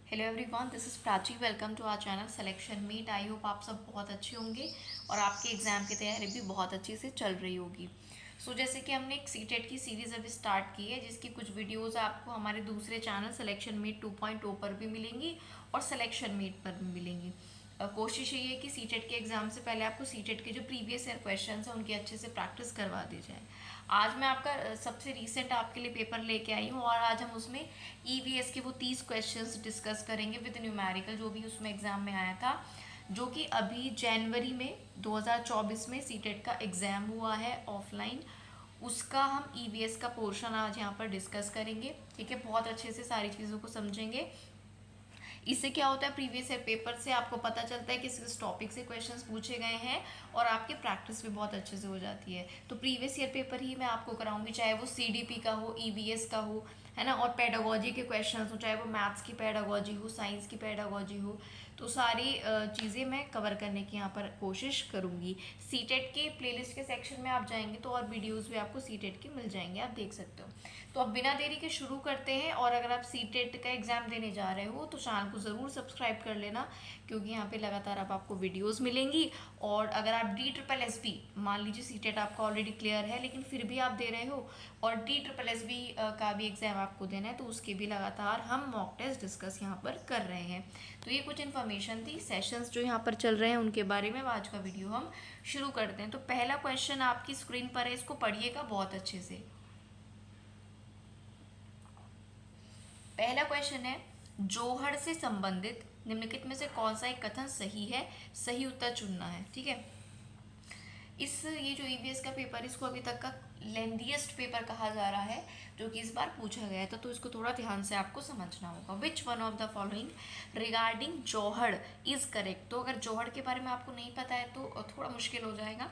Hello everyone, this is Prachi. Welcome to our channel selection meet. I hope आप सब बहुत अच्छे होंगे और आपके एग्ज़ाम की तैयारी भी बहुत अच्छे से चल रही होगी। जैसे कि हमने एक सीटेट की सीरीज़ अभी स्टार्ट की है, जिसकी कुछ वीडियोस आपको हमारे दूसरे चैनल सिलेक्शन मीट 2.0 पर भी मिलेंगी और सिलेक्शन मीट पर भी मिलेंगी। कोशिश ये है कि सीटेट के एग्ज़ाम से पहले आपको सीटेट के जो प्रीवियस ईयर क्वेश्चन हैं उनकी अच्छे से प्रैक्टिस करवा दी जाए। आज मैं आपका सबसे रीसेंट आपके लिए पेपर लेके आई हूँ और आज हम उसमें ईवीएस के वो 30 क्वेश्चंस डिस्कस करेंगे विद न्यूमेरिकल, जो भी उसमें एग्ज़ाम में आया था, जो कि अभी जनवरी में 2024 में सीटेट का एग्ज़ाम हुआ है ऑफलाइन। उसका हम ईवीएस का पोर्शन आज यहाँ पर डिस्कस करेंगे। ठीक है, बहुत अच्छे से सारी चीज़ों को समझेंगे। इससे क्या होता है, प्रीवियस ईयर पेपर से आपको पता चलता है कि किस टॉपिक से क्वेश्चंस पूछे गए हैं और आपकी प्रैक्टिस भी बहुत अच्छे से हो जाती है। तो प्रीवियस ईयर पेपर ही मैं आपको कराऊंगी, चाहे वो सीडीपी का हो, ईवीएस का हो, है ना, और पेडागोजी के क्वेश्चंस हो, चाहे वो मैथ्स की पेडागोजी हो, साइंस की पेडागोजी हो। तो सारी चीज़ें मैं कवर करने की यहाँ पर कोशिश करूँगी। सीटेट के प्लेलिस्ट के सेक्शन में आप जाएंगे तो और वीडियोज़ भी आपको सीटेट की मिल जाएंगे, आप देख सकते हो। तो अब बिना देरी के शुरू करते हैं। और अगर आप सीटेट का एग्ज़ाम देने जा रहे हो तो चैनल को ज़रूर सब्सक्राइब कर लेना, क्योंकि यहाँ पे लगातार अब आपको वीडियोस मिलेंगी। और अगर आप DSSB, मान लीजिए सीटेट आपका ऑलरेडी क्लियर है लेकिन फिर भी आप दे रहे हो और DSSB का भी एग्ज़ाम आपको देना है, तो उसके भी लगातार हम मॉक टेस्ट डिस्कस यहाँ पर कर रहे हैं। तो ये कुछ इन्फॉर्मेशन थी, सेशंस जो यहाँ पर चल रहे हैं उनके बारे में। आज का वीडियो हम शुरू करते हैं। तो पहला क्वेश्चन आपकी स्क्रीन पर है, इसको पढ़िएगा बहुत अच्छे से। पहला क्वेश्चन है, जोहड़ से संबंधित निम्नलिखित में से कौन सा एक कथन सही है? सही उत्तर चुनना है। ठीक है, ये जो ईवीएस का पेपर, इसको अभी तक का लेंथीएस्ट पेपर कहा जा रहा है, जो कि इस बार पूछा गया था। तो इसको थोड़ा ध्यान से आपको समझना होगा। Which one of the following regarding johad is correct? तो अगर जोहड़ के बारे में आपको नहीं पता है तो थोड़ा मुश्किल हो जाएगा।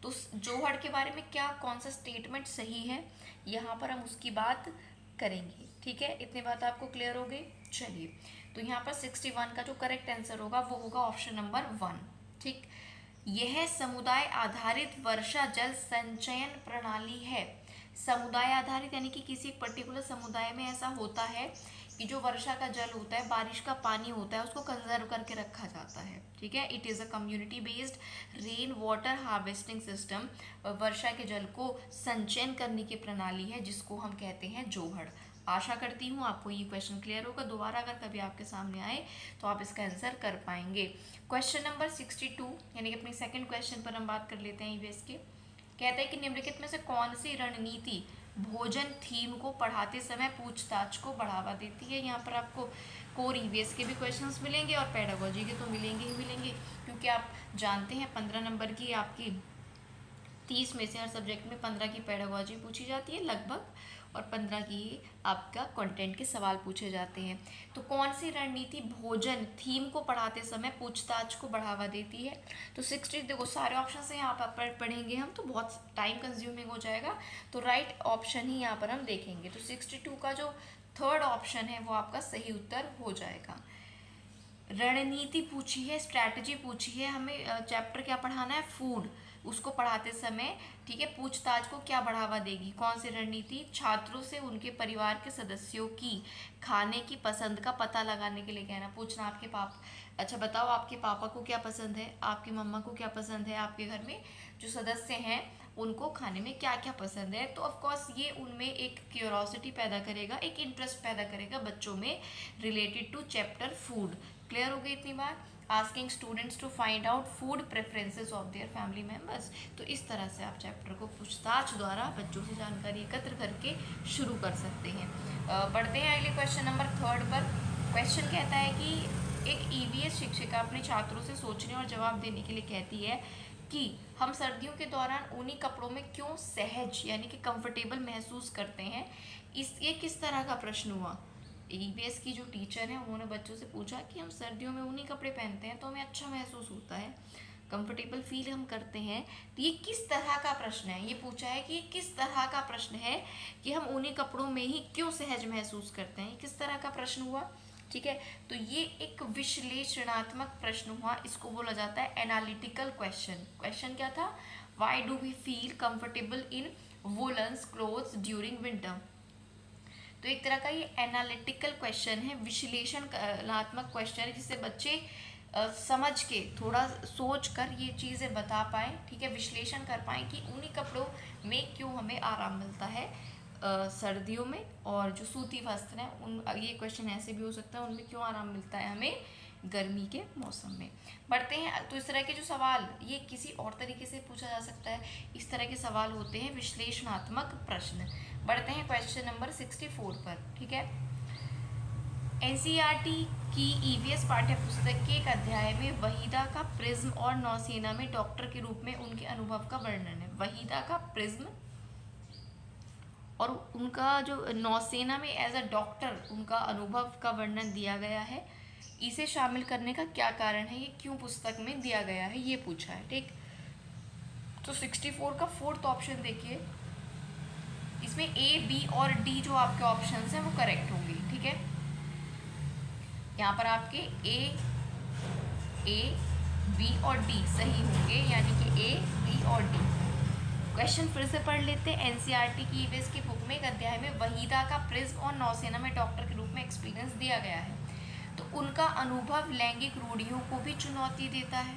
तो जोहड़ के बारे में क्या, कौन सा स्टेटमेंट सही है, यहाँ पर हम उसकी बात करेंगे। ठीक है, इतनी बात आपको क्लियर हो गई। चलिए, तो यहाँ पर 61 का जो करेक्ट आंसर होगा वो होगा ऑप्शन नंबर 1। ठीक, यह समुदाय आधारित वर्षा जल संचयन प्रणाली है। समुदाय आधारित यानी कि किसी पर्टिकुलर समुदाय में ऐसा होता है कि जो वर्षा का जल होता है, बारिश का पानी होता है, उसको कंजर्व करके रखा जाता है। ठीक है, it is a community based rain water harvesting system. वर्षा के जल को संचयन करने की प्रणाली है, जिसको हम कहते हैं जोहड़। आशा करती हूँ आपको ये क्वेश्चन क्लियर होगा। दोबारा अगर कभी आपके सामने आए तो आप इसका आंसर कर पाएंगे। क्वेश्चन नंबर 62 यानी कि अपने सेकंड क्वेश्चन पर हम बात कर लेते हैं ईवीएस के। कहता है कि निम्नलिखित में से कौन सी रणनीति भोजन थीम को पढ़ाते समय पूछताछ को बढ़ावा देती है? यहाँ पर आपको कोर ईवीएस के भी क्वेश्चंस मिलेंगे और पेडागोजी के तो मिलेंगे ही मिलेंगे, क्योंकि आप जानते हैं 15 नंबर की आपकी 30 में से हर सब्जेक्ट में 15 की पेडागोजी पूछी जाती है लगभग, और 15 की आपका कंटेंट के सवाल पूछे जाते हैं। तो कौन सी रणनीति भोजन थीम को पढ़ाते समय पूछताछ को बढ़ावा देती है? तो 60, देखो सारे ऑप्शन से यहाँ पर पढ़ेंगे हम तो बहुत टाइम कंज्यूमिंग हो जाएगा, तो राइट ऑप्शन ही यहाँ पर हम देखेंगे। तो 62 का जो थर्ड ऑप्शन है वो आपका सही उत्तर हो जाएगा। रणनीति पूछी है, स्ट्रैटेजी पूछी है, हमें चैप्टर क्या पढ़ाना है, फूड, उसको पढ़ाते समय। ठीक है, पूछताछ को क्या बढ़ावा देगी, कौन सी रणनीति? छात्रों से उनके परिवार के सदस्यों की खाने की पसंद का पता लगाने के लिए कहना, पूछना आपके अच्छा बताओ आपके पापा को क्या पसंद है, आपकी मम्मा को क्या पसंद है, आपके घर में जो सदस्य हैं उनको खाने में क्या क्या पसंद है। तो ऑफकोर्स ये उनमें एक क्यूरोसिटी पैदा करेगा, एक इंटरेस्ट पैदा करेगा बच्चों में related to chapter food. Clear हो गई इतनी बात? Asking students to find out food preferences of their family members. तो इस तरह से आप चैप्टर को पूछताछ द्वारा बच्चों से जानकारी एकत्र करके शुरू कर सकते हैं। बढ़ते हैं अगले क्वेश्चन नंबर 3 पर। क्वेश्चन कहता है कि एक ईवीएस शिक्षिका अपने छात्रों से सोचने और जवाब देने के लिए कहती है कि हम सर्दियों के दौरान ऊनी कपड़ों में क्यों सहज यानी कि कंफर्टेबल महसूस करते हैं। ये किस तरह का प्रश्न हुआ? ईवीएस की जो टीचर है उन्होंने बच्चों से पूछा कि हम सर्दियों में ऊनी कपड़े पहनते हैं तो हमें अच्छा महसूस होता है, कंफर्टेबल फील हम करते हैं। तो ये किस तरह का प्रश्न है? ये पूछा है कि ये किस तरह का प्रश्न है कि हम ऊनी कपड़ों में ही क्यों सहज महसूस करते हैं, किस तरह का प्रश्न हुआ। ठीक है, तो ये एक विश्लेषणात्मक प्रश्न हुआ, इसको बोला जाता है एनालिटिकल क्वेश्चन। क्वेश्चन क्या था? Why do we feel comfortable in woollens clothes during winter. तो एक तरह का ये एनालिटिकल क्वेश्चन है, विश्लेषणात्मक क्वेश्चन है, जिससे बच्चे समझ के थोड़ा सोच कर ये चीज़ें बता पाएँ, ठीक है, विश्लेषण कर पाएँ कि उन्हीं कपड़ों में क्यों हमें आराम मिलता है सर्दियों में, और जो सूती वस्त्र हैं उन, ये क्वेश्चन ऐसे भी हो सकता है, उनमें क्यों आराम मिलता है हमें गर्मी के मौसम में। बढ़ते हैं, तो इस तरह के जो सवाल ये किसी और तरीके से पूछा जा सकता है, इस तरह के सवाल होते हैं विश्लेषणात्मक प्रश्न। बढ़ते हैं क्वेश्चन नंबर 64 पर, ठीक है। एनसीईआरटी की ईवीएस पाठ्य पुस्तक के एक अध्याय में वहीदा का प्रिज्म और नौसेना में डॉक्टर के रूप में उनके अनुभव का वर्णन है। वहीदा का प्रिज्म और उनका जो नौसेना में एज अ डॉक्टर उनका अनुभव का वर्णन दिया गया है, इसे शामिल करने का क्या कारण है, ये क्यों पुस्तक में दिया गया है, ये पूछा है, ठीक। तो 64 का फोर्थ ऑप्शन देखिए, इसमें ए, बी और डी जो आपके ऑप्शंस हैं वो करेक्ट होंगे, ठीक है। यहाँ पर आपके ए, बी और डी सही होंगे, यानी कि ए, बी और डी। क्वेश्चन फिर से पढ़ लेते हैं। एनसीईआरटी की ईवीएस की बुक में एक अध्याय में वहीदा का प्रिज्म और नौसेना में डॉक्टर के रूप में एक्सपीरियंस दिया गया है। तो उनका अनुभव लैंगिक रूढ़ियों को भी चुनौती देता है,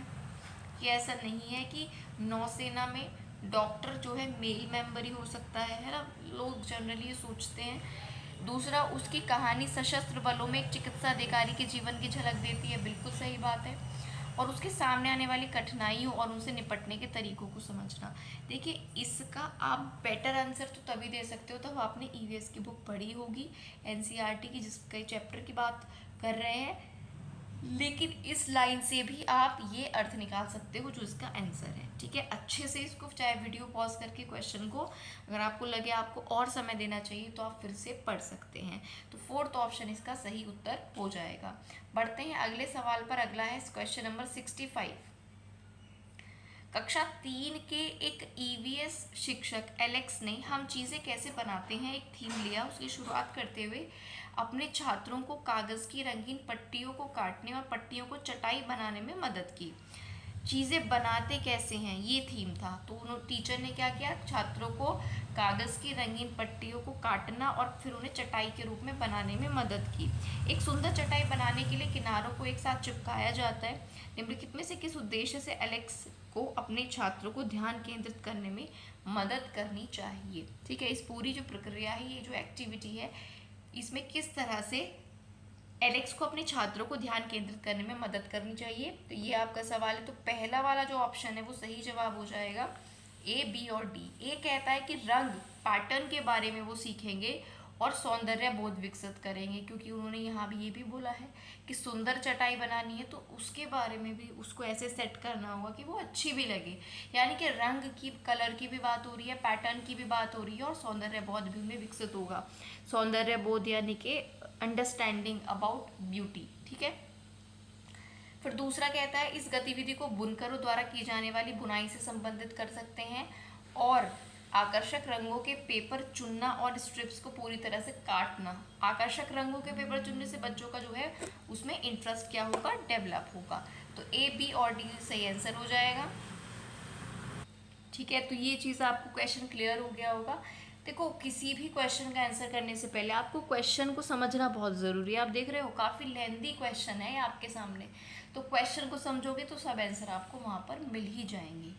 कि ऐसा नहीं है कि नौसेना में डॉक्टर जो है मेल मेंबर ही हो सकता है ना, लोग जनरली ये सोचते हैं। दूसरा, उसकी कहानी सशस्त्र बलों में एक चिकित्सा अधिकारी के जीवन की झलक देती है, बिल्कुल सही बात है। और उसके सामने आने वाली कठिनाइयों और उनसे निपटने के तरीकों को समझना। देखिए, इसका आप बेटर आंसर तो तभी दे सकते हो तब आपने ईवीएस की बुक पढ़ी होगी, एनसीईआरटी की, जिसके चैप्टर की बात कर रहे हैं। लेकिन इस लाइन से भी आप ये अर्थ निकाल सकते हो जो इसका आंसर है, ठीक है। अच्छे से इसको चाहे वीडियो पॉज करके क्वेश्चन को, अगर आपको लगे आपको और समय देना चाहिए तो आप फिर से पढ़ सकते हैं। तो फोर्थ ऑप्शन इसका सही उत्तर हो जाएगा। बढ़ते हैं अगले सवाल पर। अगला है क्वेश्चन नंबर 65। कक्षा 3 के एक ईवीएस शिक्षक एलेक्स ने हम चीज़ें कैसे बनाते हैं एक थीम लिया। उसकी शुरुआत करते हुए अपने छात्रों को कागज़ की रंगीन पट्टियों को काटने और पट्टियों को चटाई बनाने में मदद की। चीज़ें बनाते कैसे हैं ये थीम था। तो उन्होंने, टीचर ने क्या किया, छात्रों को कागज़ की रंगीन पट्टियों को काटना और फिर उन्हें चटाई के रूप में बनाने में मदद की। एक सुंदर चटाई बनाने के लिए किनारों को एक साथ चिपकाया जाता है। निम्नलिखित में से किस उद्देश्य से एलेक्स को अपने छात्रों को ध्यान केंद्रित करने में मदद करनी चाहिए, ठीक है। इस पूरी जो प्रक्रिया है, ये जो एक्टिविटी है, इसमें किस तरह से एलेक्स को अपने छात्रों को ध्यान केंद्रित करने में मदद करनी चाहिए। तो ये आपका सवाल है। तो पहला वाला जो ऑप्शन है वो सही जवाब हो जाएगा, ए, बी और डी। ए कहता है कि रंग पैटर्न के बारे में वो सीखेंगे और सौंदर्य बोध विकसित करेंगे, क्योंकि उन्होंने यहाँ भी ये भी बोला है कि सुंदर चटाई बनानी है तो उसके बारे में भी उसको ऐसे सेट करना होगा कि वो अच्छी भी लगे। यानी कि रंग की, कलर की भी बात हो रही है, पैटर्न की भी बात हो रही है, और सौंदर्य बोध भी उनमें विकसित होगा। सौंदर्य बोध यानी कि अंडरस्टैंडिंग अबाउट ब्यूटी, ठीक है। फिर दूसरा कहता है इस गतिविधि को बुनकरों द्वारा की जाने वाली बुनाई से संबंधित कर सकते हैं, और आकर्षक रंगों के पेपर चुनना और स्ट्रिप्स को पूरी तरह से काटना। आकर्षक रंगों के पेपर चुनने से बच्चों का जो है उसमें इंटरेस्ट क्या होगा, डेवलप होगा। तो ए, बी और डी सही आंसर हो जाएगा, ठीक है। तो ये चीज़ आपको क्वेश्चन क्लियर हो गया होगा। देखो, किसी भी क्वेश्चन का आंसर करने से पहले आपको क्वेश्चन को समझना बहुत ज़रूरी है। आप देख रहे हो काफ़ी लेंथी क्वेश्चन है आपके सामने, तो क्वेश्चन को समझोगे तो सब आंसर आपको वहाँ पर मिल ही जाएंगे।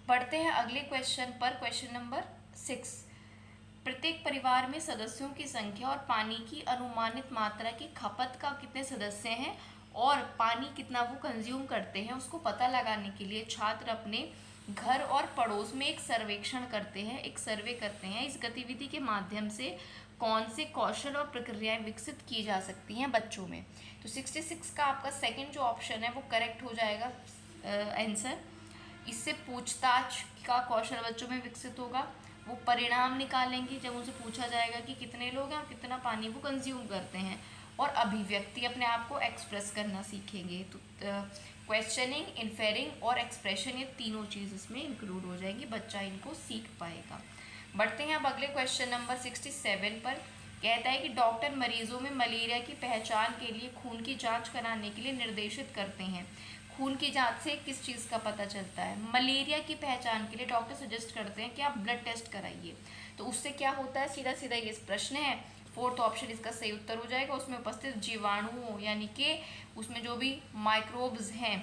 बढ़ते हैं अगले क्वेश्चन पर। Question number 6। प्रत्येक परिवार में सदस्यों की संख्या और पानी की अनुमानित मात्रा की खपत का कितने सदस्य हैं और पानी कितना वो कंज्यूम करते हैं, उसको पता लगाने के लिए छात्र अपने घर और पड़ोस में एक सर्वेक्षण करते हैं, एक सर्वे करते हैं। इस गतिविधि के माध्यम से कौन से कौशल और प्रक्रियाएं विकसित की जा सकती हैं बच्चों में। तो 66 का आपका सेकंड जो ऑप्शन है वो करेक्ट हो जाएगा आंसर। इससे पूछताछ का कौशल बच्चों में विकसित होगा। वो परिणाम निकालेंगे जब उनसे पूछा जाएगा कि कितने लोग हैं और कितना पानी वो कंज्यूम करते हैं, और अभिव्यक्ति अपने आप को एक्सप्रेस करना सीखेंगे। तो क्वेश्चनिंग, इन्फेरिंग और एक्सप्रेशन, ये तीनों चीज़ इसमें इंक्लूड हो जाएंगी, बच्चा इनको सीख पाएगा। बढ़ते हैं अब अगले क्वेश्चन नंबर 67 पर। कहता है कि डॉक्टर मरीजों में मलेरिया की पहचान के लिए खून की जांच कराने के लिए निर्देशित करते हैं। खून की जांच से किस चीज़ का पता चलता है? मलेरिया की पहचान के लिए डॉक्टर सजेस्ट करते हैं कि आप ब्लड टेस्ट कराइए। तो उससे क्या होता है, सीधा सीधा ये प्रश्न है, फोर्थ ऑप्शन इसका सही उत्तर हो जाएगा। उसमें उपस्थित जीवाणुओं यानी कि उसमें जो भी माइक्रोब्स हैं,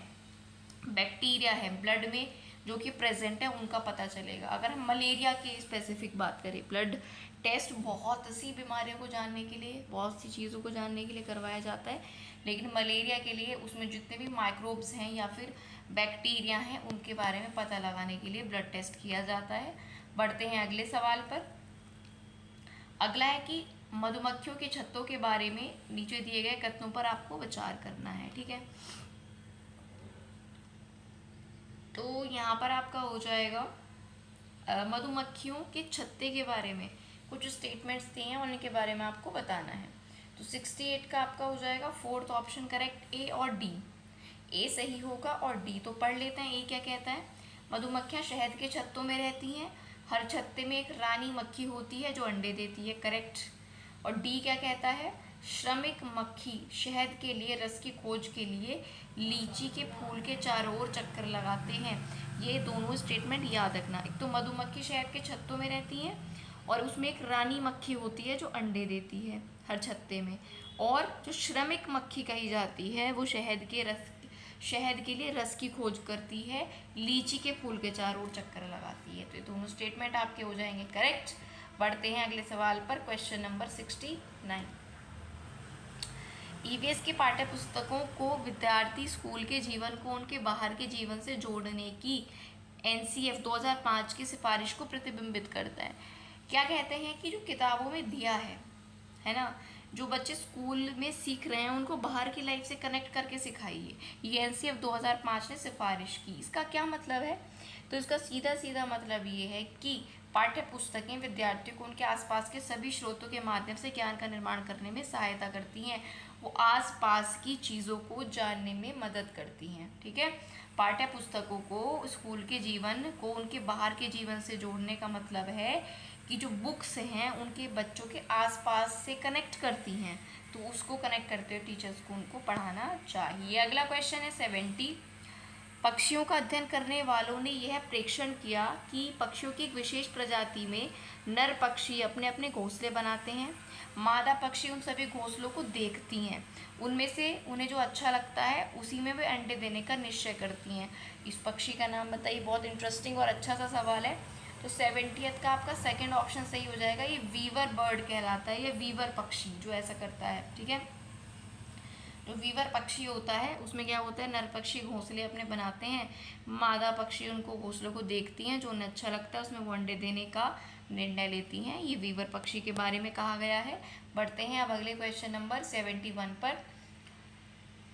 बैक्टीरिया है ब्लड में जो कि प्रेजेंट है, उनका पता चलेगा। अगर हम मलेरिया की स्पेसिफिक बात करें, ब्लड टेस्ट बहुत सी बीमारियों को जानने के लिए, बहुत सी चीज़ों को जानने के लिए करवाया जाता है, लेकिन मलेरिया के लिए उसमें जितने भी माइक्रोब्स हैं या फिर बैक्टीरिया हैं उनके बारे में पता लगाने के लिए ब्लड टेस्ट किया जाता है। बढ़ते हैं अगले सवाल पर। अगला है कि मधुमक्खियों के छत्तों के बारे में नीचे दिए गए कथनों पर आपको विचार करना है। ठीक है, तो यहाँ पर आपका हो जाएगा मधुमक्खियों के छत्ते के बारे में कुछ स्टेटमेंट्स दिए हैं, उनके बारे में आपको बताना है। तो 68 का आपका हो जाएगा फोर्थ ऑप्शन करेक्ट, ए और डी। ए सही होगा और डी तो पढ़ लेते हैं। ए क्या कहता है, मधुमक्खियाँ शहद के छत्तों में रहती हैं, हर छत्ते में एक रानी मक्खी होती है जो अंडे देती है, करेक्ट। और डी क्या कहता है, श्रमिक मक्खी शहद के लिए रस की खोज के लिए लीची के फूल के चारों ओर चक्कर लगाते हैं। ये दोनों स्टेटमेंट याद रखना। एक तो मधुमक्खी शहद के छत्तों में रहती हैं और उसमें एक रानी मक्खी होती है जो अंडे देती है हर छत्ते में, और जो श्रमिक मक्खी कही जाती है वो शहद के लिए रस की खोज करती है, लीची के फूल के चारों ओर चक्कर लगाती है। तो ये दोनों स्टेटमेंट आपके हो जाएंगे करेक्ट। बढ़ते हैं अगले सवाल पर, क्वेश्चन नंबर 69। ईवीएस की पाठ्य पुस्तकों को विद्यार्थी स्कूल के जीवन को उनके बाहर के जीवन से जोड़ने की एनसीएफ 2005 की सिफारिश को प्रतिबिंबित करता है। क्या कहते हैं कि जो किताबों में दिया है ना, जो बच्चे स्कूल में सीख रहे हैं उनको बाहर की लाइफ से कनेक्ट करके सिखाइए, ये एनसीएफ 2005 ने सिफारिश की। इसका क्या मतलब है, तो इसका सीधा सीधा मतलब ये है कि पाठ्य पुस्तकें विद्यार्थियों को उनके आसपास के सभी स्रोतों के माध्यम से ज्ञान का निर्माण करने में सहायता करती हैं, वो आसपास की चीज़ों को जानने में मदद करती हैं। ठीक है, पाठ्य पुस्तकों को स्कूल के जीवन को उनके बाहर के जीवन से जोड़ने का मतलब है कि जो बुक्स हैं उनके बच्चों के आसपास से कनेक्ट करती हैं, तो उसको कनेक्ट करते हुए टीचर्स को उनको पढ़ाना चाहिए। अगला क्वेश्चन है 70। पक्षियों का अध्ययन करने वालों ने यह प्रेक्षण किया कि पक्षियों की एक विशेष प्रजाति में नर पक्षी अपने अपने घोंसले बनाते हैं, मादा पक्षी उन सभी घोंसलों को देखती हैं, उनमें से उन्हें जो अच्छा लगता है उसी में वे अंडे देने का निश्चय करती हैं। इस पक्षी का नाम बताइए। बहुत इंटरेस्टिंग और अच्छा सा सवाल है। तो 70th का आपका सेकंड ऑप्शन सही हो जाएगा। ये वीवर बर्ड कहलाता है, ये वीवर पक्षी जो ऐसा करता है। ठीक है, जो वीवर पक्षी होता है उसमें क्या होता है, नर पक्षी घोंसले अपने बनाते हैं, मादा पक्षी उनको घोंसलों को देखती हैं, जो उन्हें अच्छा लगता है उसमें वो अंडे देने का निर्णय लेती हैं। ये वीवर पक्षी के बारे में कहा गया है। बढ़ते हैं अब अगले क्वेश्चन नंबर 71 पर।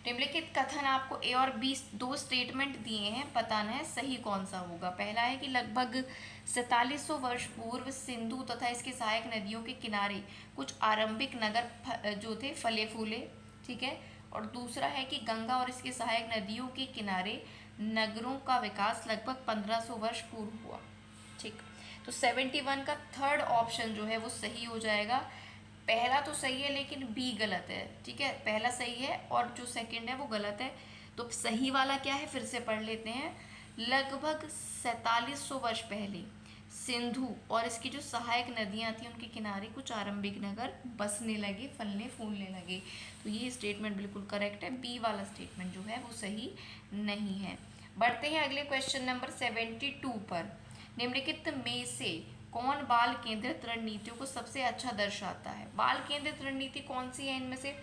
निम्नलिखित कथन आपको ए और बी दो स्टेटमेंट दिए हैं, बताना है सही कौन सा होगा। पहला है कि लगभग 4700 वर्ष पूर्व सिंधु तथा इसकी सहायक नदियों के किनारे कुछ आरंभिक नगर जो थे फले फूले। ठीक है, और दूसरा है कि गंगा और इसकी सहायक नदियों के किनारे नगरों का विकास लगभग 1500 वर्ष पूर्व हुआ। ठीक, तो 71 का थर्ड ऑप्शन जो है वो सही हो जाएगा। पहला तो सही है लेकिन बी गलत है। ठीक है, पहला सही है और जो सेकंड है वो गलत है। तो सही वाला क्या है, फिर से पढ़ लेते हैं। लगभग 4700 वर्ष पहले सिंधु और इसकी जो सहायक नदियां थी उनके किनारे कुछ आरंभिक नगर बसने लगे, फलने फूलने लगे। तो ये स्टेटमेंट बिल्कुल करेक्ट है। बी वाला स्टेटमेंट जो है वो सही नहीं है। बढ़ते हैं अगले क्वेश्चन नंबर 72 पर। निम्नलिखित में से कौन बाल केंद्रित रणनीतियों को सबसे अच्छा दर्शाता है। बाल केंद्रित रणनीति कौन सी है इनमें से,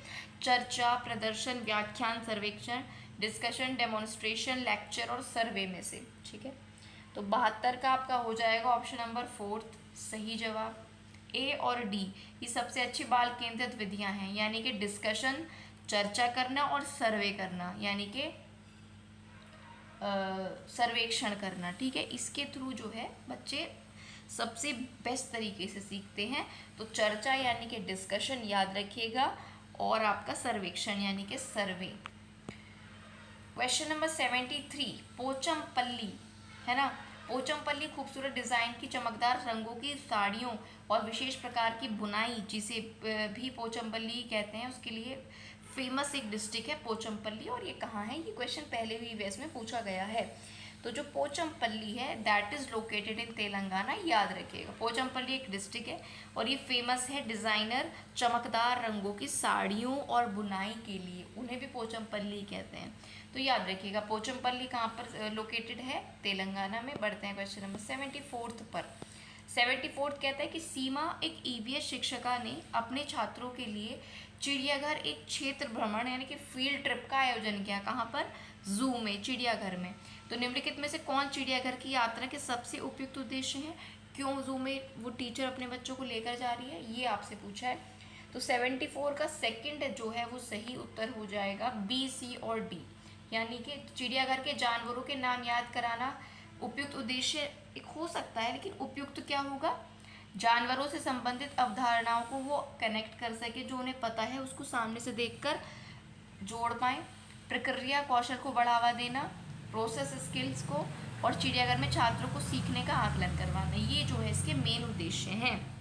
चर्चा, प्रदर्शन, व्याख्यान, सर्वेक्षण, डिस्कशन, डेमोन्स्ट्रेशन, लेक्चर और सर्वे में से। ठीक है, तो 72 का आपका हो जाएगा ऑप्शन नंबर 4 सही जवाब। ए और डी ये सबसे अच्छी बाल केंद्रित विधियां हैं, यानी कि डिस्कशन, चर्चा करना और सर्वे करना, यानी कि सर्वेक्षण करना। ठीक है, इसके थ्रू जो है बच्चे सबसे बेस्ट तरीके से सीखते हैं। तो चर्चा यानी कि डिस्कशन याद रखिएगा, और आपका सर्वेक्षण यानी कि सर्वे। क्वेश्चन नंबर 73, पोचमपल्ली है ना, पोचमपल्ली खूबसूरत डिज़ाइन की चमकदार रंगों की साड़ियों और विशेष प्रकार की बुनाई जिसे भी पोचमपल्ली कहते हैं, उसके लिए फेमस एक डिस्ट्रिक्ट है पोचमपल्ली। और ये कहाँ है, ये क्वेश्चन पहले भी ईवीएस में पूछा गया है। तो जो पोचमपल्ली है that is located in Telangana, याद रखिएगा। पोचमपल्ली एक डिस्ट्रिक्ट है और ये फेमस है डिज़ाइनर चमकदार रंगों की साड़ियों और बुनाई के लिए, उन्हें भी पोचमपल्ली कहते हैं। तो याद रखिएगा पोचमपल्ली कहाँ पर लोकेटेड है, तेलंगाना में। बढ़ते हैं क्वेश्चन नंबर 74 पर। 74 कहता है कि सीमा एक ईवीएस शिक्षिका ने अपने छात्रों के लिए चिड़ियाघर एक क्षेत्र भ्रमण यानी कि फील्ड ट्रिप का आयोजन किया। कहाँ पर, जू में, चिड़ियाघर में। तो निम्नलिखित में से कौन चिड़ियाघर की यात्रा के सबसे उपयुक्त उद्देश्य है, क्यों जू में वो टीचर अपने बच्चों को लेकर जा रही है, ये आपसे पूछा है। तो 74 का सेकंड जो है वो सही उत्तर हो जाएगा बी, सी और डी, यानी कि चिड़ियाघर के जानवरों के नाम याद कराना उपयुक्त उद्देश्य एक हो सकता है, लेकिन उपयुक्त क्या होगा, जानवरों से संबंधित अवधारणाओं को वो कनेक्ट कर सके, जो उन्हें पता है उसको सामने से देखकर जोड़ पाएँ, प्रक्रिया कौशल को बढ़ावा देना, प्रोसेस स्किल्स को, और चिड़ियाघर में छात्रों को सीखने का आकलन करवाना, ये जो है इसके मेन उद्देश्य हैं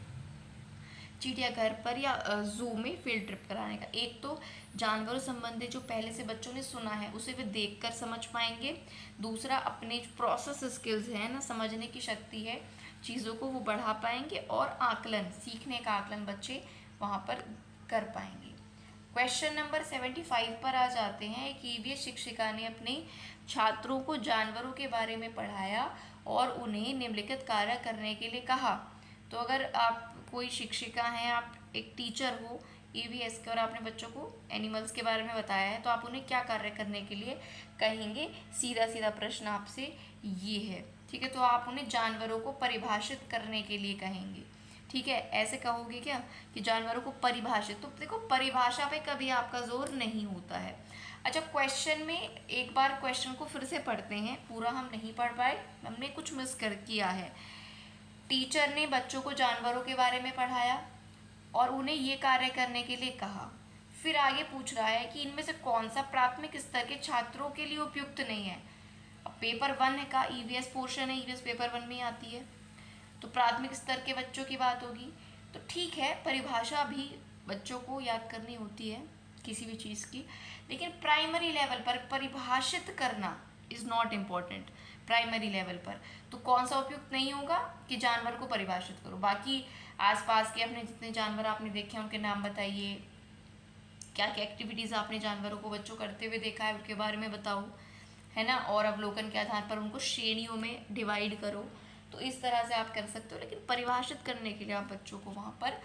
चिड़ियाघर पर या जू में फील्ड ट्रिप कराने का। एक तो जानवरों संबंधी जो पहले से बच्चों ने सुना है उसे वे देखकर समझ पाएंगे। दूसरा अपने प्रोसेस स्किल्स है ना, समझने की शक्ति है, चीज़ों को वो बढ़ा पाएंगे। और आकलन, सीखने का आकलन बच्चे वहाँ पर कर पाएंगे। क्वेश्चन नंबर 75 पर आ जाते हैं। एक ईवीएस शिक्षिका ने अपने छात्रों को जानवरों के बारे में पढ़ाया और उन्हें निम्नलिखित कार्य करने के लिए कहा। तो अगर आप कोई शिक्षिका हैं, आप एक टीचर हो ईवीएस के और आपने बच्चों को एनिमल्स के बारे में बताया है, तो आप उन्हें क्या कार्य करने के लिए कहेंगे। सीधा सीधा प्रश्न आपसे ये है, ठीक है। तो आप उन्हें जानवरों को परिभाषित करने के लिए कहेंगे, ठीक है। ऐसे कहोगे क्या कि जानवरों को परिभाषित, तो देखो परिभाषा पे कभी आपका जोर नहीं होता है। अच्छा, क्वेश्चन में एक बार क्वेश्चन को फिर से पढ़ते हैं, पूरा हम नहीं पढ़ पाए, हमने कुछ मिस कर किया है। टीचर ने बच्चों को जानवरों के बारे में पढ़ाया और उन्हें ये कार्य करने के लिए कहा। फिर आगे पूछ रहा है कि इनमें से कौन सा प्राथमिक स्तर के छात्रों के लिए उपयुक्त नहीं है। अब पेपर 1 का ईवीएस पोर्शन है, ईवीएस पेपर 1 में आती है, तो प्राथमिक स्तर के बच्चों की बात होगी। तो ठीक है, परिभाषा भी बच्चों को याद करनी होती है किसी भी चीज़ की, लेकिन प्राइमरी लेवल पर परिभाषित करना is not important. Primary level पर तो कौन सा उपयुक्त नहीं होगा कि जानवर को परिभाषित करो। बाकी आसपास के अपने जितने जानवर आपने देखे हैं उनके नाम बताइए, क्या क्या एक्टिविटीज़ आपने जानवरों को बच्चों करते हुए देखा है उनके बारे में बताओ, है ना। और अवलोकन के आधार पर उनको श्रेणियों में डिवाइड करो। तो इस तरह से आप कर सकते हो, लेकिन परिभाषित करने के लिए आप बच्चों को वहाँ पर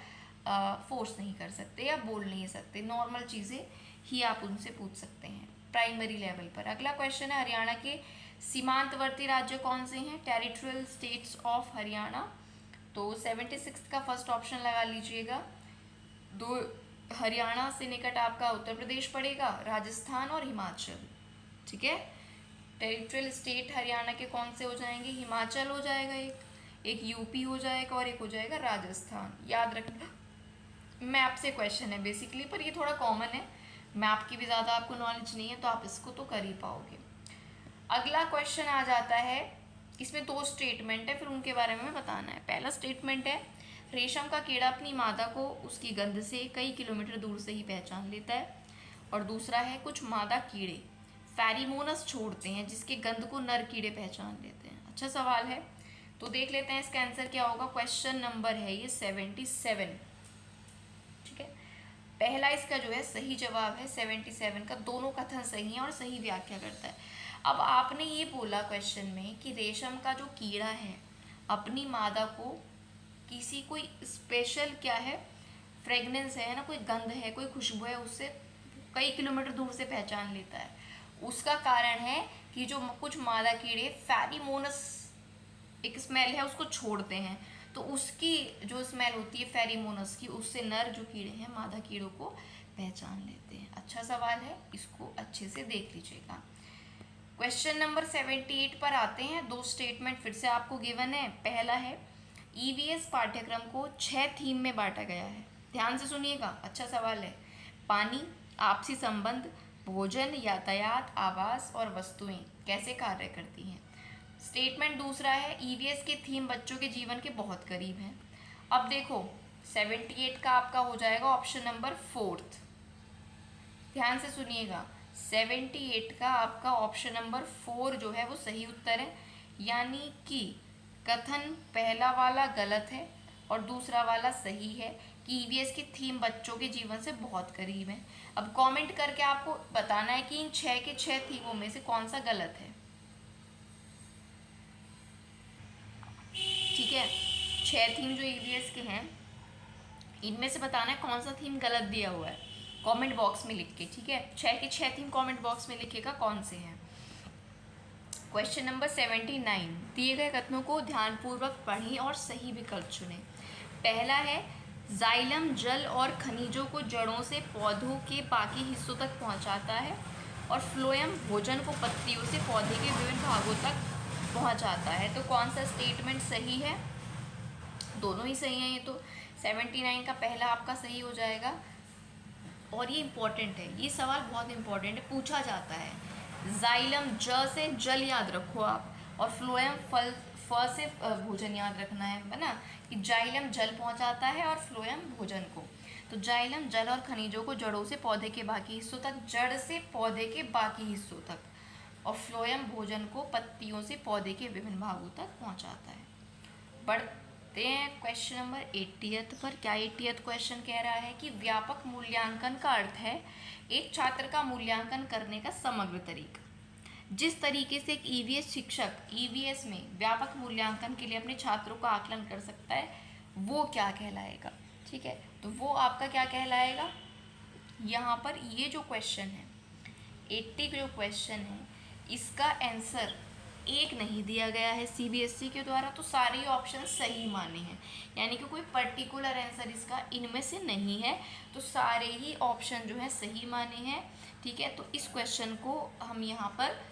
फोर्स नहीं कर सकते या बोल नहीं सकते। नॉर्मल चीज़ें ही आप उनसे पूछ सकते हैं प्राइमरी लेवल पर। अगला क्वेश्चन है, हरियाणा के सीमांतवर्ती राज्य कौन से हैं, टेरिटोरियल स्टेट्स ऑफ हरियाणा। तो 76 का फर्स्ट ऑप्शन लगा लीजिएगा। दो हरियाणा से निकट आपका उत्तर प्रदेश पड़ेगा, राजस्थान और हिमाचल, ठीक है। टेरिटोरियल स्टेट हरियाणा के कौन से हो जाएंगे, हिमाचल हो जाएगा, एक यूपी हो जाएगा और एक हो जाएगा राजस्थान। याद रखना मैप से क्वेश्चन है बेसिकली, पर ये थोड़ा कॉमन है, मैप की भी ज़्यादा आपको नॉलेज नहीं है तो आप इसको तो कर ही पाओगे। अगला क्वेश्चन आ जाता है, इसमें 2 स्टेटमेंट है, फिर उनके बारे में बताना है। पहला स्टेटमेंट है, रेशम का कीड़ा अपनी मादा को उसकी गंध से कई किलोमीटर दूर से ही पहचान लेता है। और दूसरा है, कुछ मादा कीड़े फेरोमोन्स छोड़ते हैं जिसके गंध को नर कीड़े पहचान लेते हैं। अच्छा सवाल है, तो देख लेते हैं इसका आंसर क्या होगा। क्वेश्चन नंबर है ये 77, ठीक है। पहला इसका जो है सही जवाब है 77 का, दोनों कथन सही है और सही व्याख्या करता है। अब आपने ये बोला क्वेश्चन में कि रेशम का जो कीड़ा है अपनी मादा को किसी कोई स्पेशल क्या है, फ्रेगनेंस है ना, कोई गंध है, कोई खुशबू है, उससे कई किलोमीटर दूर से पहचान लेता है। उसका कारण है कि जो कुछ मादा कीड़े फेरोमोन्स एक स्मेल है उसको छोड़ते हैं, तो उसकी जो स्मेल होती है फेरोमोन्स की, उससे नर जो कीड़े हैं मादा कीड़ों को पहचान लेते हैं। अच्छा सवाल है, इसको अच्छे से देख लीजिएगा। क्वेश्चन नंबर 78 पर आते हैं। 2 स्टेटमेंट फिर से आपको गिवन है। पहला है, ईवीएस पाठ्यक्रम को 6 थीम में बांटा गया है। ध्यान से सुनिएगा, अच्छा सवाल है। पानी, आपसी संबंध, भोजन, यातायात, आवास और वस्तुएं कैसे कार्य करती हैं। स्टेटमेंट दूसरा है, ईवीएस के थीम बच्चों के जीवन के बहुत करीब हैं। अब देखो 78 का आपका हो जाएगा ऑप्शन नंबर 4। ध्यान से सुनिएगा, 78 का आपका ऑप्शन नंबर 4 जो है वो सही उत्तर है, यानी कि कथन पहला वाला गलत है और दूसरा वाला सही है कि ईवीएस की थीम बच्चों के जीवन से बहुत करीब है। अब कमेंट करके आपको बताना है कि इन 6 के 6 थीमों में से कौन सा गलत है। ठीक है, 6 थीम जो ईवीएस के हैं इनमें से बताना है कौन सा थीम गलत दिया हुआ है कमेंट बॉक्स में लिख के। ठीक है, 6 के 6 थीम कमेंट बॉक्स में लिखेगा कौन से हैं। क्वेश्चन नंबर 79, दिए गए कथनों को ध्यानपूर्वक पढ़ें और सही विकल्प चुनें। पहला है जाइलम जल और खनिजों को जड़ों से पौधों के बाकी हिस्सों तक पहुंचाता है और फ्लोएम भोजन को पत्तियों से पौधे के विभिन्न भागों तक पहुंचाता है। तो कौन सा स्टेटमेंट सही है? दोनों ही सही हैं ये तो। 79 का पहला आपका सही हो जाएगा। और ये इम्पोर्टेंट है, ये सवाल बहुत इम्पोर्टेंट है, पूछा जाता है। जाइलम ज से जल याद रखो आप, और फ्लोएम फल फ से भोजन याद रखना है ना, कि जाइलम जल पहुंचाता है और फ्लोएम भोजन को। तो जाइलम जल और खनिजों को जड़ों से पौधे के बाकी हिस्सों तक, जड़ से पौधे के बाकी हिस्सों तक, और फ्लोएम भोजन को पत्तियों से पौधे के विभिन्न भागों तक पहुंचाता है। बढ़ते हैं क्वेश्चन नंबर 80 पर। क्या 80 क्वेश्चन कह रहा है कि व्यापक मूल्यांकन का अर्थ है एक छात्र का मूल्यांकन करने का समग्र तरीका। जिस तरीके से एक ईवीएस शिक्षक ईवीएस में व्यापक मूल्यांकन के लिए अपने छात्रों का आकलन कर सकता है वो क्या कहलाएगा? ठीक है, तो वो आपका क्या कहलाएगा? यहाँ पर ये जो क्वेश्चन है 80 जो क्वेश्चन है इसका आंसर एक नहीं दिया गया है सीबीएसई के द्वारा, तो सारे ही ऑप्शन सही माने हैं, यानी कि कोई पर्टिकुलर आंसर इसका इनमें से नहीं है, तो सारे ही ऑप्शन जो है सही माने हैं। ठीक है, तो इस क्वेश्चन को हम यहाँ पर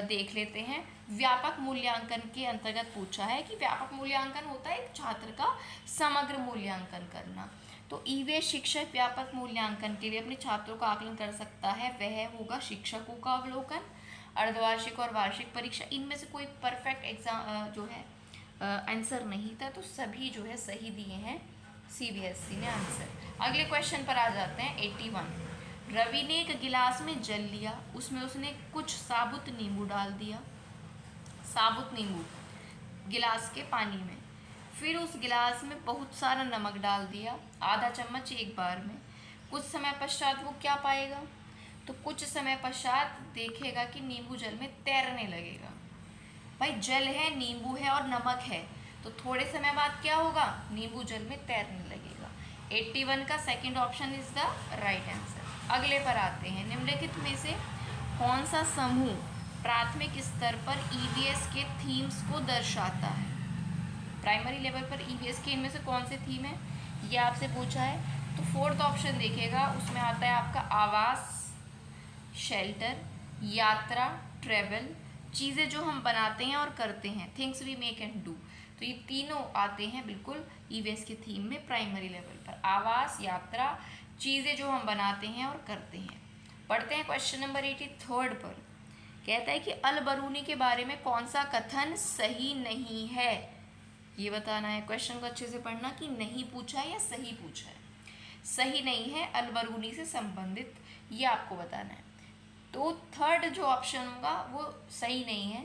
देख लेते हैं। व्यापक मूल्यांकन के अंतर्गत पूछा है कि व्यापक मूल्यांकन होता है एक छात्र का समग्र मूल्यांकन करना। तो ईवीएस शिक्षक व्यापक मूल्यांकन के लिए अपने छात्रों का आकलन कर सकता है, वह होगा शिक्षकों का अवलोकन, अर्धवार्षिक और वार्षिक परीक्षा। इनमें से कोई परफेक्ट एग्जाम जो है आंसर नहीं था, तो सभी जो है सही दिए हैं सीबीएसई ने आंसर। अगले क्वेश्चन पर आ जाते हैं 81। रवि ने एक गिलास में जल लिया, उसमें उसने कुछ साबुत नींबू डाल दिया, साबुत नींबू गिलास के पानी में। फिर उस गिलास में बहुत सारा नमक डाल दिया, आधा चम्मच एक बार में। कुछ समय पश्चात वो क्या पाएगा? तो कुछ समय पश्चात देखेगा कि नींबू जल में तैरने लगेगा। भाई जल है, नींबू है और नमक है, तो थोड़े समय बाद क्या होगा? नींबू जल में तैरने लगेगा। 81 का second option is the right answer. अगले पर आते हैं। निम्नलिखित में से कौन सा समूह प्राथमिक स्तर पर ईवीएस के थीम्स को दर्शाता है? प्राइमरी लेवल पर ईवीएस के इनमें से कौन से थीम है ये आपसे पूछा है। तो फोर्थ ऑप्शन देखेगा, उसमें आता है आपका आवास, शेल्टर, यात्रा, ट्रेवल, चीज़ें जो हम बनाते हैं और करते हैं, things we make and do. तो ये तीनों आते हैं बिल्कुल ईवीएस के थीम में प्राइमरी लेवल पर, आवास, यात्रा, चीज़ें जो हम बनाते हैं और करते हैं। पढ़ते हैं क्वेश्चन नंबर 83 पर। कहता है कि अल बरूनी के बारे में कौन सा कथन सही नहीं है, ये बताना है। क्वेश्चन को अच्छे से पढ़ना कि नहीं पूछा है या सही पूछा है। सही नहीं है अल बरूनी से संबंधित, ये आपको बताना है। तो थर्ड जो ऑप्शन होगा वो सही नहीं है,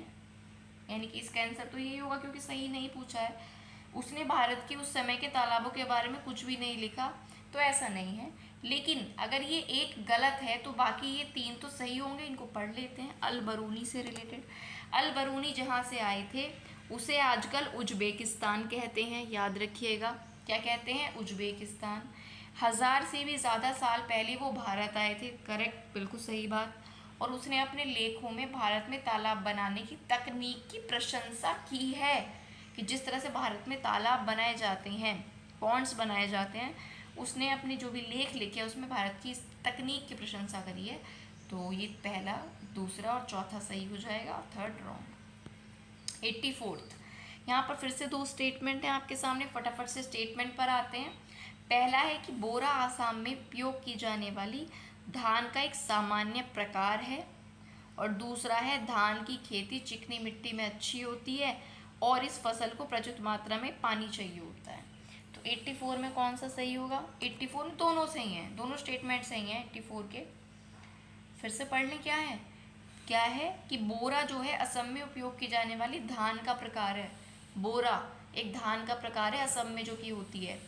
यानी कि इसका आंसर तो यही होगा क्योंकि सही नहीं पूछा है। उसने भारत के उस समय के तालाबों के बारे में कुछ भी नहीं लिखा, तो ऐसा नहीं है। लेकिन अगर ये एक गलत है तो बाकी ये 3 तो सही होंगे। इनको पढ़ लेते हैं। अल बरूनी से रिलेटेड, अल बरूनी जहाँ से आए थे उसे आजकल उज्बेकिस्तान कहते हैं, याद रखिएगा। क्या कहते हैं? उज्बेकिस्तान। 1000 से भी ज़्यादा साल पहले वो भारत आए थे, करेक्ट, बिल्कुल सही बात। और उसने अपने लेखों में भारत में तालाब बनाने की तकनीक की प्रशंसा की है, कि जिस तरह से भारत में तालाब बनाए जाते हैं, पॉन्ड्स बनाए जाते हैं, उसने अपने जो भी लेख लिखे उसमें भारत की इस तकनीक की प्रशंसा करी है। तो ये पहला, दूसरा और चौथा सही हो जाएगा और थर्ड रॉन्ग। 84, यहाँ पर फिर से 2 स्टेटमेंट हैं आपके सामने, फटाफट से स्टेटमेंट पर आते हैं। पहला है कि बोरा आसाम में उपयोग की जाने वाली धान का एक सामान्य प्रकार है, और दूसरा है धान की खेती चिकनी मिट्टी में अच्छी होती है और इस फसल को प्रचुर मात्रा में पानी चाहिए होता है। तो 84 में कौन सा सही होगा? 84 में दोनों सही हैं, दोनों स्टेटमेंट सही हैं 84 के। फिर से पढ़ लें क्या है कि बोरा जो है असम में उपयोग की जाने वाली धान का प्रकार है। बोरा एक धान का प्रकार है असम में जो की होती है।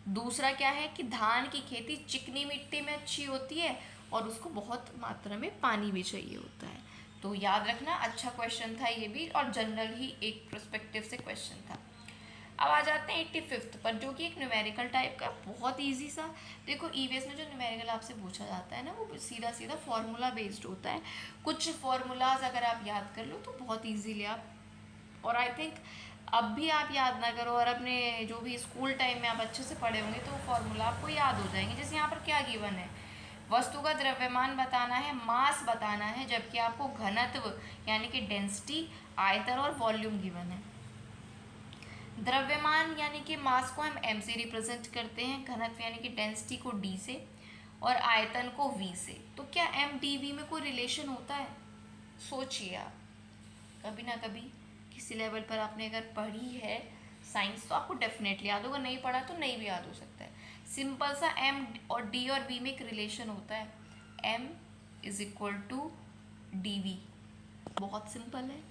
दूसरा क्या है कि धान की खेती चिकनी मिट्टी में अच्छी होती है और उसको बहुत मात्रा में पानी भी चाहिए होता है। तो याद रखना, अच्छा क्वेश्चन था ये भी और जनरल ही एक पर्सपेक्टिव से क्वेश्चन था। अब आ जाते हैं 85th पर, जो कि एक न्यूमेरिकल टाइप का बहुत इजी सा। देखो ईवीएस में जो न्यूमेरिकल आपसे पूछा जाता है ना, वो सीधा सीधा फॉर्मूला बेस्ड होता है। कुछ फॉर्मूलाज अगर आप याद कर लो तो बहुत इजीली आप, और आई थिंक अब भी आप याद ना करो और अपने जो भी स्कूल टाइम में आप अच्छे से पढ़े होंगे तो वो फॉर्मूला आपको याद हो जाएंगे। जैसे यहाँ पर क्या गिवन है, वस्तु का द्रव्यमान बताना है, मास बताना है, जबकि आपको घनत्व यानी कि डेंसिटी, आयतन और वॉल्यूम गिवन है। द्रव्यमान यानी कि मास को हम m से रिप्रेजेंट करते हैं, घनत्व यानी कि डेंसिटी को d से और आयतन को v से। तो क्या m dv में कोई रिलेशन होता है? सोचिए आप, कभी ना कभी किसी लेवल पर आपने अगर पढ़ी है साइंस तो आपको डेफिनेटली याद होगा, नहीं पढ़ा तो नहीं भी याद हो सकता है। सिंपल सा m और d और v में एक रिलेशन होता है, m is equal to dv, बहुत सिंपल है।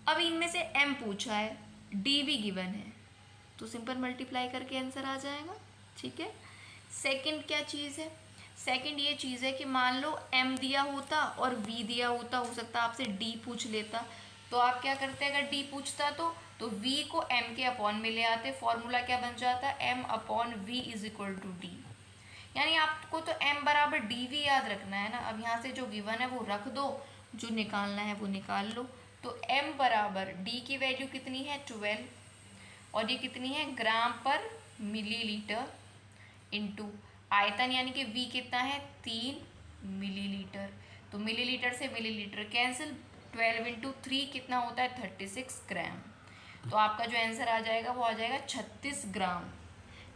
अब इनमें से m पूछा है, dv गिवन है, तो सिंपल मल्टीप्लाई करके आंसर आ जाएगा। ठीक है। सेकंड क्या चीज़ है, सेकंड ये चीज़ है कि मान लो m दिया होता और v दिया होता, हो सकता आपसे d पूछ लेता, तो आप क्या करते अगर d पूछता तो v को m के अपॉन में ले आते। फॉर्मूला क्या बन जाता, m upon v is equal to d। यानी आपको तो m बराबर dv याद रखना है ना। अब यहाँ से जो गिवन है वो रख दो, जो निकालना है वो निकाल लो। तो m बराबर d की वैल्यू कितनी है 12 और ये कितनी है ग्राम पर मिलीलीटर, इंटू आयतन यानी कि v कितना है 3 मिलीलीटर। तो मिलीलीटर से मिलीलीटर कैंसिल, 12 इंटू 3 कितना होता है 36 ग्राम। तो आपका जो आंसर आ जाएगा वो आ जाएगा 36 ग्राम।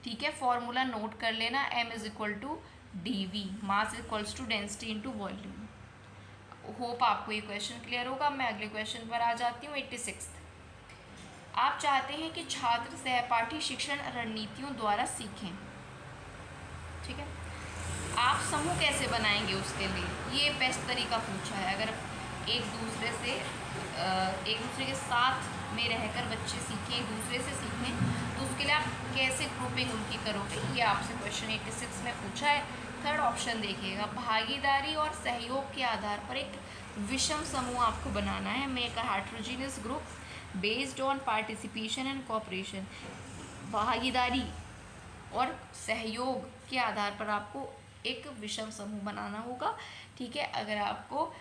ठीक है, फॉर्मूला नोट कर लेना, m is equal to D V, mass equals to density into volume. Hope आपको ये क्वेश्चन क्लियर होगा। मैं अगले क्वेश्चन पर आ जाती हूँ 86। आप चाहते हैं कि छात्र सहपाठी शिक्षण रणनीतियों द्वारा सीखें। ठीक है, आप समूह कैसे बनाएंगे उसके लिए, ये बेस्ट तरीका पूछा है। अगर एक दूसरे के साथ में रहकर बच्चे सीखें, एक दूसरे से सीखें, तो उसके लिए आप कैसे ग्रुपिंग उनकी करोगे, ये आपसे क्वेश्चन 86 में पूछा है। थर्ड ऑप्शन देखिएगा, भागीदारी और सहयोग के आधार पर एक विषम समूह आपको बनाना है। Make a heterogeneous group based on participation and cooperation. भागीदारी और सहयोग के आधार पर आपको एक विषम समूह बनाना होगा। ठीक है, अगर आपको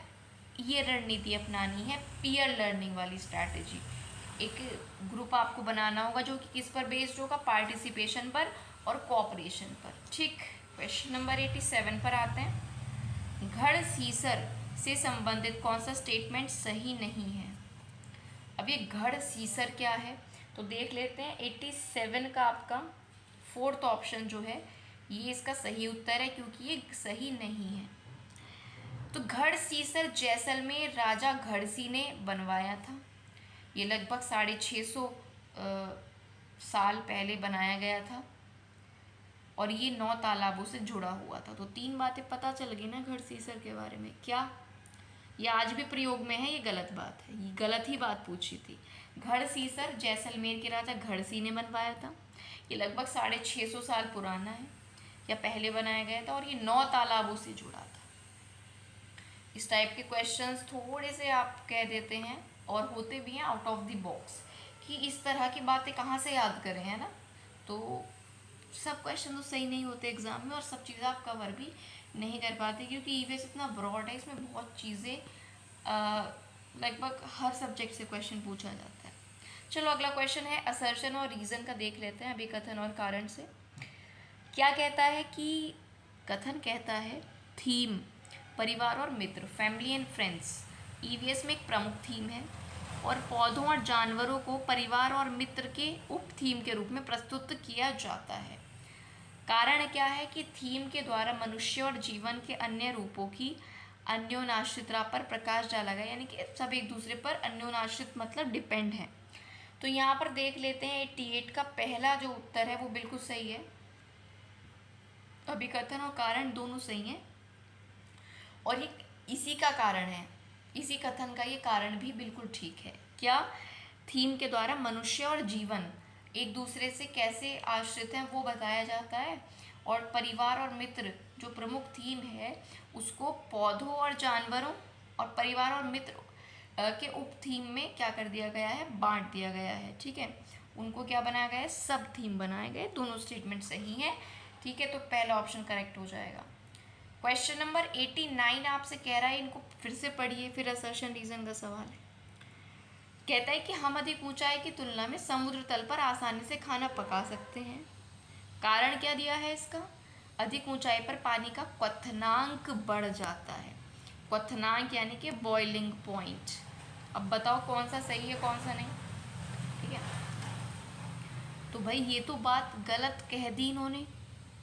ये रणनीति अपनानी है, पीयर लर्निंग वाली स्ट्रैटेजी, एक ग्रुप आपको बनाना होगा जो कि किस पर बेस्ड होगा, पार्टिसिपेशन पर और कोऑपरेशन पर। ठीक, क्वेश्चन नंबर 87 पर आते हैं। घड़ सीसर से संबंधित कौन सा स्टेटमेंट सही नहीं है। अब ये घड़ सीसर क्या है तो देख लेते हैं। 87 का आपका फोर्थ ऑप्शन जो है ये इसका सही उत्तर है, क्योंकि ये सही नहीं है। तो घड़ सीसर जैसलमेर राजा घड़सी ने बनवाया था। ये लगभग 650 साल पहले बनाया गया था और ये 9 तालाबों से जुड़ा हुआ था। तो 3 बातें पता चल गई ना घड़ सीसर के बारे में। क्या ये आज भी प्रयोग में है, ये गलत बात है, ये गलत ही बात पूछी थी। घड़ सीसर जैसलमेर के राजा घड़सी ने बनवाया था। ये लगभग 650 साल पुराना है या पहले बनाया गया था और ये 9 तालाबों से जुड़ा था। इस टाइप के क्वेश्चंस थोड़े से आप कह देते हैं और होते भी हैं आउट ऑफ द बॉक्स, कि इस तरह की बातें कहाँ से याद करें, है ना। तो सब क्वेश्चन तो सही नहीं होते एग्ज़ाम में और सब चीज़ें आप कवर भी नहीं कर पाते, क्योंकि ईवीएस इतना ब्रॉड है, इसमें बहुत चीज़ें लगभग हर सब्जेक्ट से क्वेश्चन पूछा जाता है। चलो अगला क्वेश्चन है असर्शन और रीज़न का, देख लेते हैं अभी कथन और कारण से। क्या कहता है कि कथन कहता है थीम परिवार और मित्र, फैमिली एंड फ्रेंड्स, ईवीएस में एक प्रमुख थीम है और पौधों और जानवरों को परिवार और मित्र के उप थीम के रूप में प्रस्तुत किया जाता है। कारण क्या है कि थीम के द्वारा मनुष्य और जीवन के अन्य रूपों की अन्योनाश्रितता पर प्रकाश डाला गया, यानी कि सब एक दूसरे पर अन्योनाश्रित मतलब डिपेंड है। तो यहाँ पर देख लेते हैं 88 का पहला जो उत्तर है वो बिल्कुल सही है। अभिकथन और कारण दोनों सही हैं और ये इसी का कारण है, इसी कथन का ये कारण भी बिल्कुल ठीक है। क्या? थीम के द्वारा मनुष्य और जीवन एक दूसरे से कैसे आश्रित हैं वो बताया जाता है, और परिवार और मित्र जो प्रमुख थीम है उसको पौधों और जानवरों और परिवार और मित्र के उप थीम में क्या कर दिया गया है, बांट दिया गया है। ठीक है, उनको क्या बनाया गया है, सब थीम बनाए गए। दोनों स्टेटमेंट सही हैं। ठीक है, तो पहला ऑप्शन करेक्ट हो जाएगा। क्वेश्चन नंबर 89 आपसे कह रहा है, इनको फिर से पढ़िए, फिर असर्शन रीजन का सवाल है। कहता है कि हम अधिक ऊंचाई की तुलना में समुद्र तल पर आसानी से खाना पका सकते हैं। कारण क्या दिया है इसका? अधिक ऊंचाई पर पानी का क्वथनांक बढ़ जाता है। क्वथनांक यानी कि बॉइलिंग पॉइंट। अब बताओ कौन सा सही है कौन सा नहीं। ठीक है, तो भाई ये तो बात गलत कह दी इन्होंने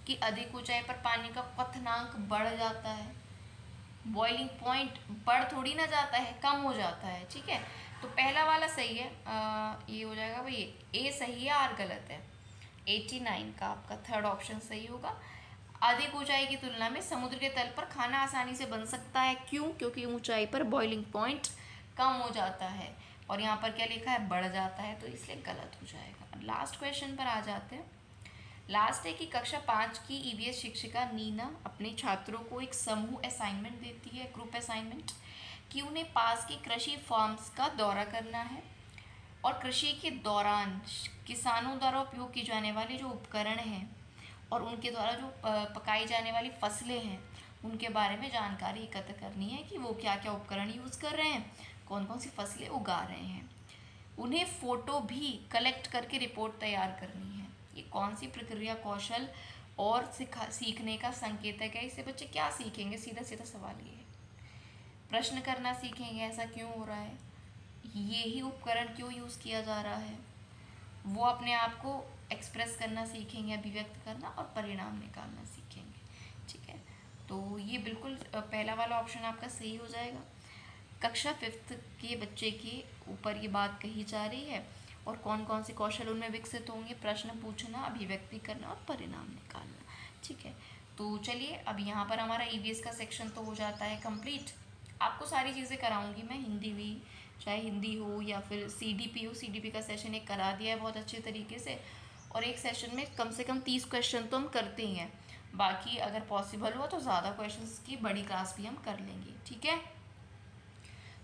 कि अधिक ऊंचाई पर पानी का क्वथनांक बढ़ जाता है। बॉइलिंग पॉइंट बढ़ थोड़ी ना जाता है, कम हो जाता है। ठीक है, तो पहला वाला सही है। ये हो जाएगा भाई, ए सही है, आर गलत है। 89 का आपका थर्ड ऑप्शन सही होगा। अधिक ऊंचाई की तुलना में समुद्र के तल पर खाना आसानी से बन सकता है। क्यों? क्योंकि ऊंचाई पर बॉइलिंग पॉइंट कम हो जाता है, और यहाँ पर क्या लिखा है, बढ़ जाता है, तो इसलिए गलत हो जाएगा। लास्ट क्वेश्चन पर आ जाते हैं। लास्ट है कि कक्षा 5 की ईवीएस शिक्षिका नीना अपने छात्रों को एक समूह असाइनमेंट देती है, ग्रुप असाइनमेंट, कि उन्हें पास की कृषि फार्म्स का दौरा करना है और कृषि के दौरान किसानों द्वारा उपयोग की जाने वाले जो उपकरण हैं और उनके द्वारा जो पकाई जाने वाली फसलें हैं उनके बारे में जानकारी एकत्र करनी है कि वो क्या क्या उपकरण यूज़ कर रहे हैं, कौन कौन सी फसलें उगा रहे हैं। उन्हें फ़ोटो भी कलेक्ट करके रिपोर्ट तैयार करनी है। ये कौन सी प्रक्रिया, कौशल और सीखने का संकेत है? क्या इससे बच्चे क्या सीखेंगे? सीधा सीधा सवाल ये है। प्रश्न करना सीखेंगे, ऐसा क्यों हो रहा है, ये ही उपकरण क्यों यूज़ किया जा रहा है, वो अपने आप को एक्सप्रेस करना सीखेंगे, अभिव्यक्त करना, और परिणाम निकालना सीखेंगे। ठीक है, तो ये बिल्कुल पहला वाला ऑप्शन आपका सही हो जाएगा। कक्षा 5th के बच्चे के ऊपर ये बात कही जा रही है, और कौन कौन से कौशल उनमें विकसित होंगे, प्रश्न पूछना, अभिव्यक्ति करना और परिणाम निकालना। ठीक है, तो चलिए अब यहाँ पर हमारा ईवीएस का सेक्शन तो हो जाता है कंप्लीट। आपको सारी चीज़ें कराऊंगी मैं, हिंदी भी, चाहे हिंदी हो या फिर सीडीपी हो। सीडीपी का सेशन एक करा दिया है बहुत अच्छे तरीके से, और एक सेशन में कम से कम 30 क्वेश्चन तो हम करते ही हैं। बाकी अगर पॉसिबल हुआ तो ज़्यादा क्वेश्चंस की बड़ी क्लास भी हम कर लेंगे। ठीक है,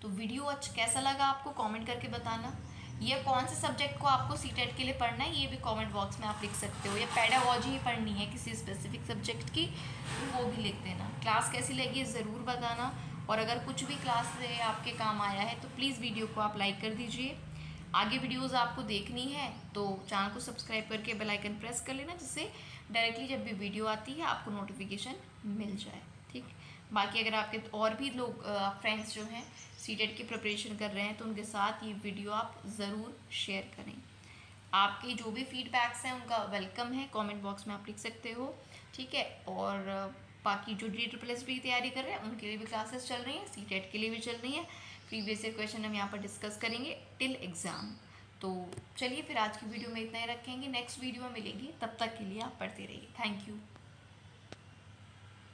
तो वीडियो अच्छा कैसा लगा आपको कमेंट करके बताना। ये कौन से सब्जेक्ट को आपको सीटेट के लिए पढ़ना है ये भी कमेंट बॉक्स में आप लिख सकते हो, या पेडागोजी ही पढ़नी है किसी स्पेसिफिक सब्जेक्ट की तो वो भी लिख देना। क्लास कैसी लगी ज़रूर बताना, और अगर कुछ भी क्लास से आपके काम आया है तो प्लीज़ वीडियो को आप लाइक कर दीजिए। आगे वीडियोज़ आपको देखनी है तो चैनल को सब्सक्राइब करके बेल आइकन प्रेस कर लेना, जिससे डायरेक्टली जब भी वीडियो आती है आपको नोटिफिकेशन मिल जाए। ठीक, बाकी अगर आपके और भी लोग फ्रेंड्स जो हैं सीटेट की प्रिपरेशन कर रहे हैं तो उनके साथ ये वीडियो आप ज़रूर शेयर करें। आपके जो भी फीडबैक्स हैं उनका वेलकम है, कमेंट बॉक्स में आप लिख सकते हो। ठीक है, और बाकी जो DSSS की तैयारी कर रहे हैं उनके लिए भी क्लासेस चल रही हैं, सीटेट के लिए भी चल रही हैं। प्रीवियस ईयर क्वेश्चन हम यहाँ पर डिस्कस करेंगे टिल एग्ज़ाम। तो चलिए फिर आज की वीडियो में इतना ही रखेंगे, नेक्स्ट वीडियो में मिलेंगे, तब तक के लिए आप पढ़ते रहिए। Thank you.